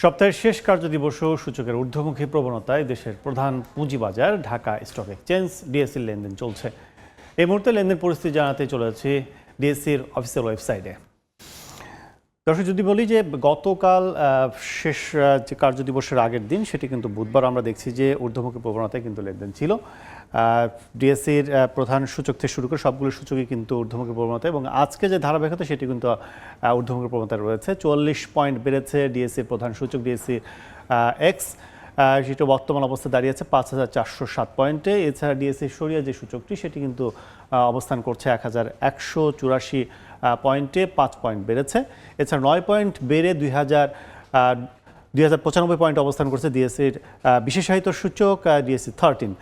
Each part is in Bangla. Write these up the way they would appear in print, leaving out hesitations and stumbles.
সপ্তাহের শেষ কার্যদিবসেও সূচকের ঊর্ধ্বমুখী প্রবণতায় দেশের প্রধান পুঁজিবাজার ঢাকা স্টক এক্সচেঞ্জ ডিএসসির লেনদেন চলছে। এই মুহূর্তে লেনদেন পরিস্থিতি জানাতে চলে যাচ্ছি ডিএসসির অফিসিয়াল ওয়েবসাইটে। দর্শক, যদি বলি যে গতকাল শেষ যে কার্যদিবসের আগের দিন, সেটি কিন্তু বুধবার, আমরা দেখছি যে ঊর্ধ্বমুখী প্রবণতায় কিন্তু লেনদেন ছিল। ডিএসসির প্রধান সূচক থেকে শুরু করে সবগুলো সূচকই কিন্তু ঊর্ধ্বমুখী প্রবণতা, এবং আজকে যে ধারাবাহিকতা সেটি কিন্তু ঊর্ধ্বমুখী প্রবণতা রয়েছে। 40 পয়েন্ট বেড়েছে ডিএসসির প্রধান সূচক ডিএসসি এক্স, সেটা বর্তমান অবস্থা দাঁড়িয়েছে 5407 পয়েন্টে। এছাড়া ডিএসসি সরিয়া যে সূচকটি, সেটি কিন্তু অবস্থান করছে 1184 পয়েন্টে, 5 পয়েন্ট বেড়েছে। এছাড়া 9 পয়েন্ট বেড়ে 2095 পয়েন্ট অবস্থান করছে ডিএসসির বিশেষায়িত সূচক ডিএসসি 13।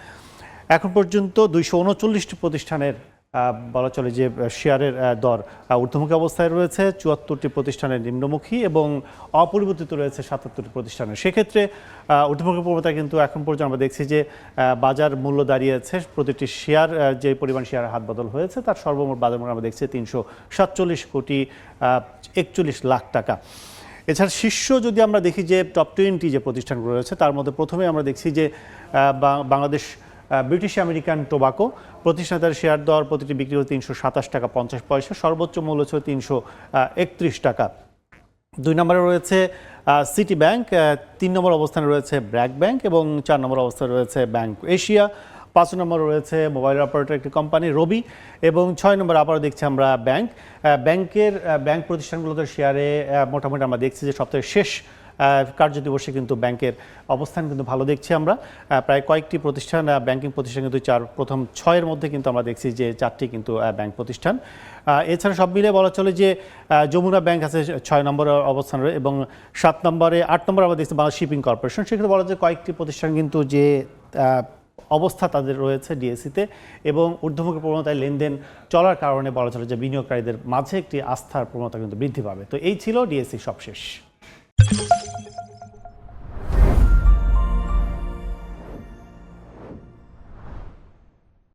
এখন পর্যন্ত 239টি প্রতিষ্ঠানের বলা চলে যে শেয়ারের দর ঊর্ধ্বমুখী অবস্থায় রয়েছে, 74টি প্রতিষ্ঠানের নিম্নমুখী এবং অপরিবর্তিত রয়েছে 77টি প্রতিষ্ঠানের। সেক্ষেত্রে ঊর্ধ্বমুখী প্রবণতা কিন্তু এখন পর্যন্ত আমরা দেখছি যে বাজার মূল্য দাঁড়িয়েছে, প্রতিটি শেয়ার যে পরিমাণ শেয়ার হাত বদল হয়েছে তার সর্বমোট বাজার মূল্য আমরা দেখছি 347 কোটি 41 লাখ টাকা। এছাড়া শীর্ষ যদি আমরা দেখি যে টপ 20 যে প্রতিষ্ঠানগুলো রয়েছে, তার মধ্যে প্রথমে আমরা দেখছি যে বাংলাদেশ ব্রিটিশ আমেরিকান টোবাকো প্রতিষ্ঠানের শেয়ার দর প্রতিটি বিক্রি হচ্ছে 327 টাকা 50 পয়সা, সর্বোচ্চ মূল্য ছিল 331 টাকা। 2 নম্বরে রয়েছে সিটি ব্যাংক, 3 নম্বর অবস্থানে রয়েছে ব্র্যাক ব্যাংক এবং 4 নম্বর অবস্থানে রয়েছে ব্যাংক এশিয়া, 5 নম্বরে রয়েছে মোবাইল অপারেটর একটি কোম্পানি রবি, এবং 6 নম্বরে আবারও দেখছি আমরা ব্যাংক প্রতিষ্ঠানগুলোতে শেয়ারে মোটামুটি আমরা দেখছি যে সপ্তাহের শেষ কার্যদিবসে কিন্তু ব্যাংকের অবস্থান কিন্তু ভালো দেখছি আমরা। প্রায় কয়েকটি প্রতিষ্ঠান, ব্যাংকিং প্রতিষ্ঠান কিন্তু প্রথম 6-এর মধ্যে কিন্তু আমরা দেখছি যে 4টি কিন্তু ব্যাংক প্রতিষ্ঠান। এছাড়া সব মিলে বলা চলে যে যমুনা ব্যাংক আছে 6 নম্বরে অবস্থান রয়েছে, এবং 8 নম্বরে আমরা দেখছি বাংলাদেশ শিপিং কর্পোরেশন। সেক্ষেত্রে বলা যায় কয়েকটি প্রতিষ্ঠান কিন্তু যে অবস্থা তাদের রয়েছে ডিএসসিতে, এবং ঊর্ধ্বমুখী প্রবণতায় লেনদেন চলার কারণে বলা চলে যে বিনিয়োগকারীদের মাঝে একটি আস্থার প্রবণতা কিন্তু বৃদ্ধি পাবে। তো এই ছিল ডিএসসি সবশেষ।